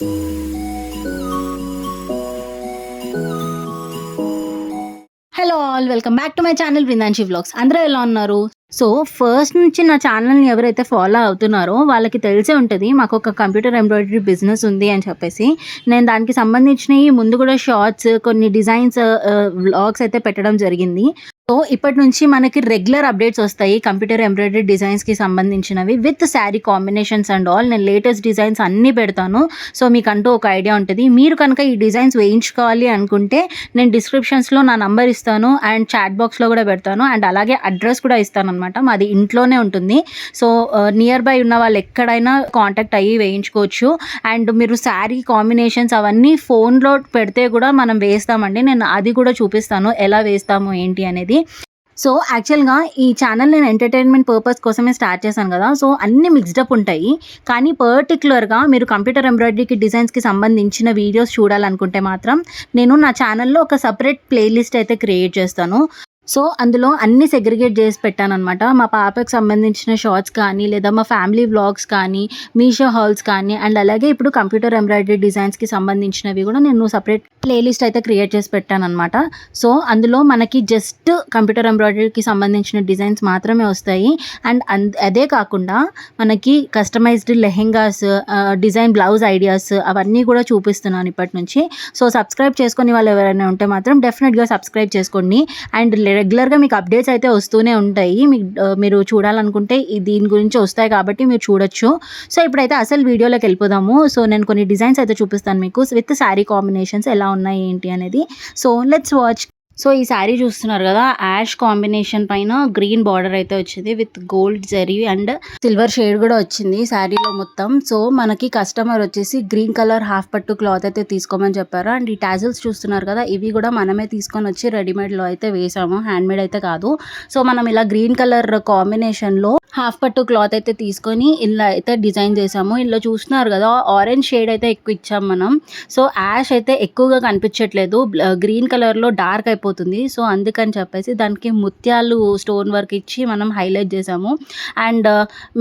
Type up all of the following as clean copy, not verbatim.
Hello all, welcome back to my channel Brindamshi vlogs. అందరూ ఎలా ఉన్నారు? సో ఫస్ట్ నుంచి నా ఛానల్ని ఎవరైతే ఫాలో అవుతున్నారో వాళ్ళకి తెలిసే ఉంటుంది మాకు ఒక కంప్యూటర్ ఎంబ్రాయిడరీ బిజినెస్ ఉంది అని చెప్పేసి. నేను దానికి సంబంధించినవి ముందు కూడా షార్ట్స్, కొన్ని డిజైన్స్, వ్లాగ్స్ అయితే పెట్టడం జరిగింది. సో ఇప్పటి నుంచి మనకి రెగ్యులర్ అప్డేట్స్ వస్తాయి కంప్యూటర్ ఎంబ్రాయిడరీ డిజైన్స్కి సంబంధించినవి with sari combinations and all. నేను లేటెస్ట్ డిజైన్స్ అన్నీ పెడతాను. సో మీకంటూ ఒక ఐడియా ఉంటుంది. మీరు కనుక ఈ డిజైన్స్ వేయించుకోవాలి అనుకుంటే నేను డిస్క్రిప్షన్స్లో నా నంబర్ ఇస్తాను అండ్ చాట్ బాక్స్లో కూడా పెడతాను అండ్ అలాగే అడ్రస్ కూడా ఇస్తాను అనమాట. మాది ఇంట్లోనే ఉంటుంది. సో నియర్ బై ఉన్న వాళ్ళు ఎక్కడైనా కాంటాక్ట్ అయ్యి వేయించుకోవచ్చు. అండ్ మీరు శారీ కాంబినేషన్స్ అవన్నీ ఫోన్లో పెడితే కూడా మనం వేస్తామండి. నేను అది కూడా చూపిస్తాను ఎలా వేస్తాము ఏంటి అనేది. సో యాక్చువల్గా ఈ ఛానల్ నేను ఎంటర్టైన్మెంట్ పర్పస్ కోసమే స్టార్ట్ చేశాను కదా. సో అన్నీ మిక్స్డప్ ఉంటాయి. కానీ పర్టికులర్గా మీరు కంప్యూటర్ ఎంబ్రాయిడరీకి డిజైన్స్కి సంబంధించిన వీడియోస్ చూడాలనుకుంటే మాత్రం నేను నా ఛానల్లో ఒక సపరేట్ ప్లేలిస్ట్ అయితే క్రియేట్ చేస్తాను. సో అందులో అన్ని సెగ్రిగేట్ చేసి పెట్టానమాట. మా పాపకి సంబంధించిన షార్ట్స్ కానీ, లేదా మా ఫ్యామిలీ వ్లాగ్స్ కానీ, మీషో హాల్స్ కానీ, అండ్ అలాగే ఇప్పుడు కంప్యూటర్ ఎంబ్రాయిడరీ డిజైన్స్కి సంబంధించినవి కూడా నేను సపరేట్ ప్లేలిస్ట్ అయితే క్రియేట్ చేసి పెట్టానమాట. సో అందులో మనకి జస్ట్ కంప్యూటర్ ఎంబ్రాయిడరీకి సంబంధించిన డిజైన్స్ మాత్రమే వస్తాయి. అండ్ అదే కాకుండా మనకి customized lehengas, design blouse ideas అవన్నీ కూడా చూపిస్తున్నాను ఇప్పటి నుంచి. సో సబ్స్క్రైబ్ చేసుకుని వాళ్ళు ఎవరైనా ఉంటే మాత్రం డెఫినెట్గా సబ్స్క్రైబ్ చేసుకోండి. అండ్ రెగ్యులర్గా మీకు అప్డేట్స్ అయితే వస్తూనే ఉంటాయి. మీరు చూడాలనుకుంటే దీని గురించి వస్తాయి కాబట్టి మీరు చూడొచ్చు. సో ఇప్పుడైతే అసలు వీడియోలోకి వెళ్ళిపోదాము. సో నేను కొన్ని డిజైన్స్ అయితే చూపిస్తాను మీకు విత్ శారీ కాంబినేషన్స్ ఎలా ఉన్నాయి ఏంటి అనేది. So let's watch. సో ఈ శారీ చూస్తున్నారు కదా, యాష్ కాంబినేషన్ పైన గ్రీన్ బార్డర్ అయితే వచ్చింది with gold zari and silver shade కూడా వచ్చింది శారీలో మొత్తం. సో మనకి కస్టమర్ వచ్చేసి గ్రీన్ కలర్ హాఫ్ పట్టు క్లాత్ అయితే తీసుకోమని చెప్పారు. అండ్ ఈ టాజిల్స్ చూస్తున్నారు కదా, ఇవి కూడా మనమే తీసుకొని వచ్చి రెడీమేడ్లో అయితే వేసాము, హ్యాండ్మేడ్ అయితే కాదు. సో మనం ఇలా గ్రీన్ కలర్ కాంబినేషన్లో హాఫ్ పట్టు క్లాత్ అయితే తీసుకొని ఇలా అయితే డిజైన్ చేసాము. ఇలా చూస్తున్నారు కదా, ఆరెంజ్ షేడ్ అయితే ఎక్కువ ఇచ్చాం మనం. సో యాష్ అయితే ఎక్కువగా కనిపించట్లేదు, గ్రీన్ కలర్లో డార్క్ అయిపోతుంది. సో అందుకని చెప్పేసి దానికి ముత్యాలు స్టోన్ వర్క్ ఇచ్చి మనం హైలైట్ చేసాము. అండ్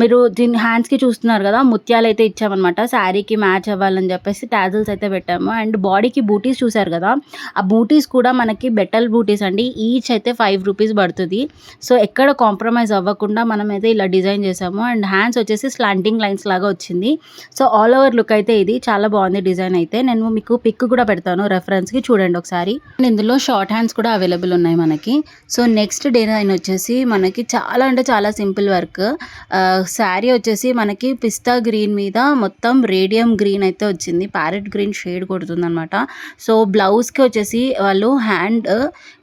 మీరు దీని హ్యాండ్స్కి చూస్తున్నారు కదా, ముత్యాలు అయితే ఇచ్చామన్నమాట. శారీకి మ్యాచ్ అవ్వాలని చెప్పేసి టాజిల్స్ అయితే పెట్టాము. అండ్ బాడీకి బూటీస్ చూసారు కదా, ఆ బూటీస్ కూడా మనకి బెటల్ బూటీస్ అండి. ఈచ్ అయితే 5 రూపీస్ పడుతుంది. సో ఎక్కడ కాంప్రమైజ్ అవ్వకుండా మనం అయితే ఇలా డిజైన్ చేసాము. అండ్ హ్యాండ్స్ వచ్చేసి స్లాంటింగ్ లైన్స్ లాగా వచ్చింది. సో ఆల్ ఓవర్ లుక్ అయితే ఇది చాలా బాగుంది డిజైన్ అయితే. నేను మీకు పిక్ కూడా పెడతాను రెఫరెన్స్కి, చూడండి ఒకసారి. ఇందులో షార్ట్ హ్యాండ్స్ కూడా అవైలబుల్ ఉన్నాయి మనకి. సో నెక్స్ట్ డిజైన్ వచ్చేసి మనకి చాలా అంటే చాలా సింపుల్ వర్క్. శారీ వచ్చేసి మనకి పిస్తా గ్రీన్ మీద మొత్తం రేడియం గ్రీన్ అయితే వచ్చింది, ప్యారెట్ గ్రీన్ షేడ్ కొడుతుంది అనమాట. సో బ్లౌజ్కి వచ్చేసి వాళ్ళు హ్యాండ్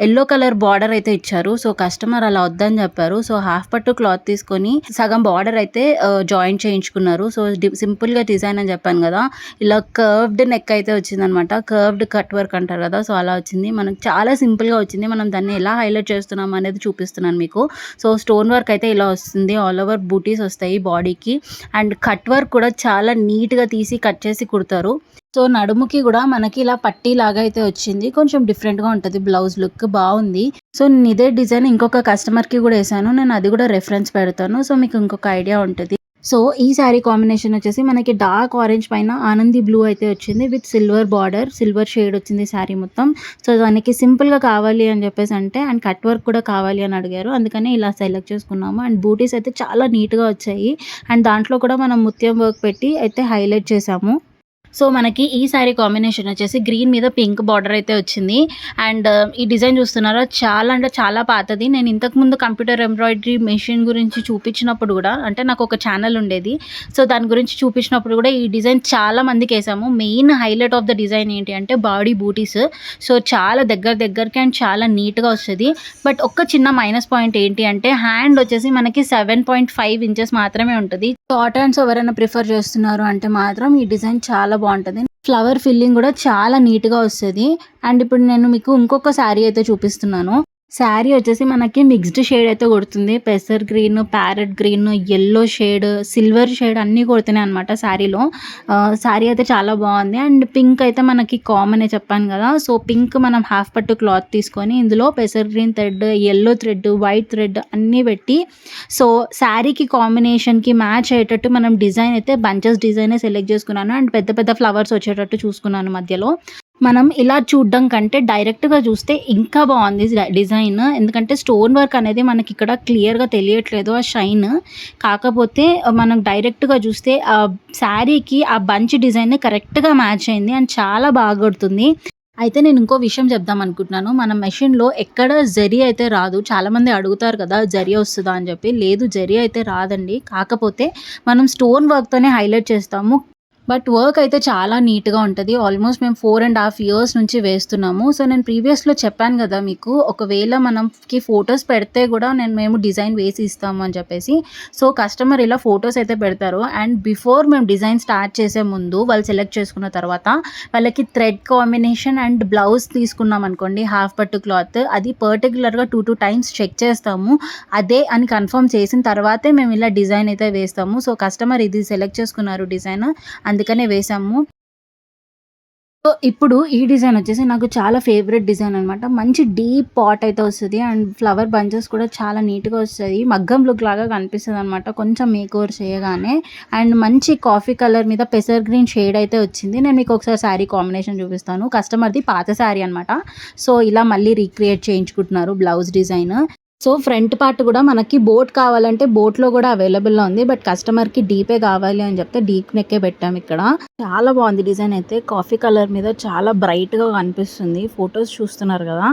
ఎల్లో కలర్ బార్డర్ అయితే ఇచ్చారు. సో కస్టమర్ అలా వద్దని చెప్పారు. సో హాఫ్ పట్టు క్లాత్ తీసుకొని సగం బార్డర్ అయితే జాయిన్ చేయించుకున్నారు. సో సింపుల్గా డిజైన్ అని చెప్పాను కదా, ఇలా కర్వ్డ్ నెక్ అయితే వచ్చిందనమాట. కర్వ్డ్ కట్ వర్క్ అంటారు కదా, సో అలా వచ్చింది. మనకు చాలా సింపుల్గా వచ్చింది. మనం దాన్ని ఎలా హైలైట్ చేస్తున్నాం అనేది చూపిస్తున్నాను మీకు. సో స్టోన్ వర్క్ అయితే ఇలా వస్తుంది, ఆల్ ఓవర్ బూటీస్ వస్తాయి బాడీకి. అండ్ కట్ వర్క్ కూడా చాలా నీట్గా తీసి కట్ చేసి కుడతారు. సో నడుముకి కూడా మనకి ఇలా పట్టీ లాగా అయితే వచ్చింది, కొంచెం డిఫరెంట్గా ఉంటుంది. బ్లౌజ్ లుక్ బాగుంది. సో నేను ఇదే డిజైన్ ఇంకొక కస్టమర్కి కూడా వేసాను, నేను అది కూడా రెఫరెన్స్ పెడతాను. సో మీకు ఇంకొక ఐడియా ఉంటుంది. సో ఈ శారీ కాంబినేషన్ వచ్చేసి మనకి డార్క్ ఆరెంజ్ పైన ఆనంది బ్లూ అయితే వచ్చింది with silver border, silver shade వచ్చింది శారీ మొత్తం. సో దానికి సింపుల్గా కావాలి అని చెప్పేసి అంటే అండ్ కట్ వర్క్ కూడా కావాలి అని అడిగారు, అందుకని ఇలా సెలెక్ట్ చేసుకున్నాము. అండ్ బూటీస్ అయితే చాలా నీట్గా వచ్చాయి. అండ్ దాంట్లో కూడా మనం ముత్యం వర్క్ పెట్టి అయితే హైలైట్ చేసాము. సో మనకి ఈ శారీ కాంబినేషన్ వచ్చేసి గ్రీన్ మీద పింక్ బార్డర్ అయితే వచ్చింది. అండ్ ఈ డిజైన్ చూస్తున్నారా, చాలా అంటే చాలా పాతది. నేను ఇంతకుముందు కంప్యూటర్ ఎంబ్రాయిడరీ మెషిన్ గురించి చూపించినప్పుడు కూడా, అంటే నాకు ఒక ఛానల్ ఉండేది, సో దాని గురించి చూపించినప్పుడు కూడా ఈ డిజైన్ చాలా మందికి వేసాము. Main highlight of the design ఏంటి అంటే బాడీ బూటీస్. సో చాలా దగ్గరికి అండ్ చాలా నీట్గా వస్తుంది. బట్ ఒక్క చిన్న మైనస్ పాయింట్ ఏంటి అంటే హ్యాండ్ వచ్చేసి మనకి 7.5 ఇంచెస్ మాత్రమే ఉంటుంది. షార్ట్ హ్యాండ్స్ ఎవరైనా ప్రిఫర్ చేస్తున్నారు అంటే మాత్రం ఈ డిజైన్ చాలా బాగుంటుంది. ఫ్లవర్ ఫిల్లింగ్ కూడా చాలా నీట్గా వస్తుంది. అండ్ ఇప్పుడు నేను మీకు ఇంకొక శారీ అయితే చూపిస్తున్నాను. శారీ వచ్చేసి మనకి మిక్స్డ్ షేడ్ అయితే కొడుతుంది. పెసర్ green, parrot green, yellow shade, silver shade అన్నీ కొడుతున్నాయి అనమాట శారీలో. శారీ అయితే చాలా బాగుంది. అండ్ పింక్ అయితే మనకి కామనే చెప్పాను కదా. సో పింక్ మనం హాఫ్ పట్టు క్లాత్ తీసుకొని ఇందులో పెసర్ green thread, yellow thread, white thread అన్నీ పెట్టి సో శారీకి కాంబినేషన్కి మ్యాచ్ అయ్యేటట్టు మనం డిజైన్ అయితే బంచెస్ డిజైనే సెలెక్ట్ చేసుకున్నాను. అండ్ పెద్ద పెద్ద ఫ్లవర్స్ వచ్చేటట్టు చూసుకున్నాను మధ్యలో. మనం ఇలా చూడడం కంటే డైరెక్ట్‌గా చూస్తే ఇంకా బాగుంది డిజైన్. ఎందుకంటే స్టోన్ వర్క్ అనేది మనకి ఇక్కడ క్లియర్‌గా తెలియట్లేదు ఆ షైన్. కాకపోతే మనం డైరెక్ట్‌గా చూస్తే శారీకి ఆ బంచ్ డిజైన్ కరెక్ట్‌గా మ్యాచ్ అయింది. అండ్ చాలా బాగా కొడుతుంది. అయితే నేను ఇంకో విషయం చెప్దాం అనుకుంటున్నాను. మన మెషిన్‌లో ఎక్కడ జరీ అయితే రాదు. చాలామంది అడుగుతారు కదా! జరీ వస్తదా అని చెప్పి. లేదు, జరీ అయితే రాదండి. కాకపోతే మనం స్టోన్ వర్క్‌తోనే హైలైట్ చేస్తాము. బట్ వర్క్ అయితే చాలా నీట్‌గా ఉంటది. ఆల్మోస్ట్ మేము 4½ ఇయర్స్ నుంచి వేస్తున్నాము. సో నేను ప్రీవియస్‌లో చెప్పాను గదా మీకు, ఒకవేళ మనకి ఫోటోస్ పెడితే గూడా మేము డిజైన్ వేసి ఇస్తాము అని చెప్పేసి. సో కస్టమర్ ఇలా ఫోటోస్ అయితే పెడతారు. అండ్ బిఫోర్ మేము డిజైన్ స్టార్ట్ చేసే ముందు వాళ్ళు సెలెక్ట్ చేసుకున్న తర్వాత వాళ్ళకి థ్రెడ్ కాంబినేషన్ అండ్ బ్లౌజ్ తీసుకున్నాం అనుకోండి, హాఫ్ పట్టు క్లాత్, అది పర్టిక్యులర్‌గా 2 టైమ్స్ చెక్ చేస్తాము. అదే అని కన్ఫర్మ్ చేసిన తర్వాతే మేము ఇలా డిజైన్ అయితే వేస్తాము. సో కస్టమర్ ఇది సెలెక్ట్ చేసుకున్నారు డిజైన్, అందుకనే వేసాము. సో ఇప్పుడు ఈ డిజైన్ వచ్చేసి నాకు చాలా ఫేవరెట్ డిజైన్ అనమాట. మంచి డీప్ పాట్ అయితే వస్తది. అండ్ ఫ్లవర్ బంచెస్ కూడా చాలా నీట్‌గా వస్తది. మగ్గం లుక్ లాగా కనిపిస్తదనమాట కొంచెం మేకోవర్ చేయగానే. అండ్ మంచి కాఫీ కలర్ మీద పెసర్ గ్రీన్ షేడ్ అయితే వచ్చింది. నేను మీకు ఒకసారి శారీ కాంబినేషన్ చూపిస్తాను. కస్టమర్‌ది పాత శారీ అనమాట. సో ఇలా మళ్ళీ రీక్రియేట్ చేయించుకుంటున్నారు blouse design. So front part కూడా మనకి బోట్ కావాలంటే బోట్‌లో కూడా అవైలబుల్‌లో ఉంది. బట్ కస్టమర్‌కి డీపే కావాలి అని చెప్తే డీప్ నెక్కే పెట్టాము ఇక్కడ. చాలా బాగుంది డిజైన్ అయితే. కాఫీ కలర్ మీద చాలా బ్రైట్‌గా కనిపిస్తుంది. ఫోటోస్ చూస్తున్నారు కదా.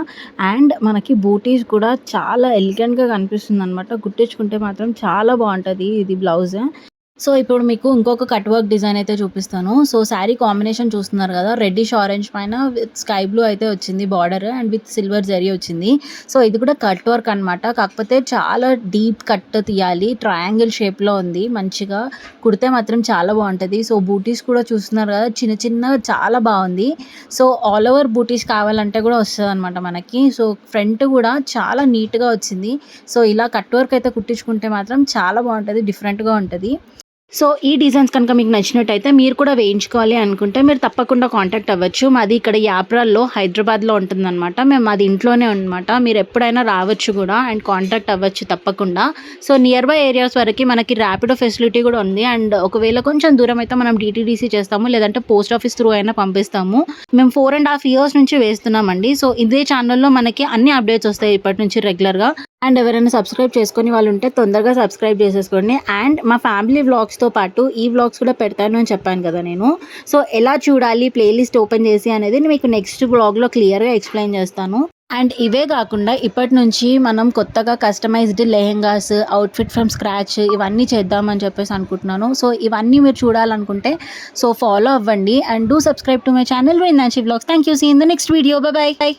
అండ్ మనకి బూటీస్ కూడా చాలా ఎలిగెంట్‌గా కనిపిస్తుందనమాట. కుట్టించుకుంటే మాత్రం చాలా బాగుంటది ఇది బ్లౌజ్. సో ఇప్పుడు మీకు ఇంకొక కట్ వర్క్ డిజైన్ అయితే చూపిస్తాను. సో శారీ కాంబినేషన్ చూస్తున్నారు కదా, రెడ్డిష్ ఆరెంజ్ పైన విత్ స్కై బ్లూ అయితే వచ్చింది border, and with silver zari వచ్చింది. సో ఇది కూడా కట్ వర్క్ అనమాట. కాకపోతే చాలా డీప్ కట్ తీయాలి. ట్రయాంగిల్ షేప్లో ఉంది. మంచిగా కుడితే మాత్రం చాలా బాగుంటుంది. సో బూటీస్ కూడా చూస్తున్నారు కదా, చిన్న చిన్నగా చాలా బాగుంది. సో ఆల్ ఓవర్ బూటీస్ కావాలంటే కూడా వస్తుంది అనమాట మనకి. సో ఫ్రంట్ కూడా చాలా నీట్గా వచ్చింది. సో ఇలా కట్ వర్క్ అయితే కుట్టించుకుంటే మాత్రం చాలా బాగుంటుంది, డిఫరెంట్గా ఉంటుంది. సో ఈ డిజైన్స్ కనుక మీకు నచ్చినట్టయితే మీరు కూడా వేయించుకోవాలి అనుకుంటే మీరు తప్పకుండా కాంటాక్ట్ అవ్వచ్చు. మాది ఇక్కడ యాప్రాల్లో హైదరాబాద్లో ఉంటుందన్నమాట. మేము మాది ఇంట్లోనే అనమాట. మీరు ఎప్పుడైనా రావచ్చు కూడా అండ్ కాంటాక్ట్ అవ్వచ్చు తప్పకుండా. సో నియర్ బై ఏరియాస్ వరకు మనకి ర్యాపిడో ఫెసిలిటీ కూడా ఉంది. అండ్ ఒకవేళ కొంచెం దూరం అయితే మనం DTDC చేస్తాము, లేదంటే పోస్ట్ ఆఫీస్ త్రూ అయినా పంపిస్తాము. మేము 4½ ఇయర్స్ నుంచి వేస్తున్నామండి. సో ఇదే ఛానల్లో మనకి అన్ని అప్డేట్స్ వస్తాయి ఇప్పటి నుంచి రెగ్యులర్గా. అండ్ ఎవరైనా సబ్స్క్రైబ్ చేసుకొని వాళ్ళు ఉంటే తొందరగా సబ్స్క్రైబ్ చేసేసుకోండి. అండ్ మా ఫ్యామిలీ వ్లాగ్స్తో పాటు ఈ వ్లాగ్స్ కూడా పెడతాను అని చెప్పాను కదా నేను. సో ఎలా చూడాలి ప్లేలిస్ట్ ఓపెన్ చేసి అనేది మీకు నెక్స్ట్ వ్లాగ్లో క్లియర్గా ఎక్స్ప్లెయిన్ చేస్తాను. అండ్ ఇవే కాకుండా ఇప్పటి నుంచి మనం కొత్తగా customized lehengas, outfit from scratch ఇవన్నీ చేద్దామని చెప్పేసి అనుకుంటున్నాను. సో ఇవన్నీ మీరు చూడాలనుకుంటే సో ఫాలో అవ్వండి and do subscribe to my channel Vinnanshi vlogs. Thank you. See in the next video. Bye by.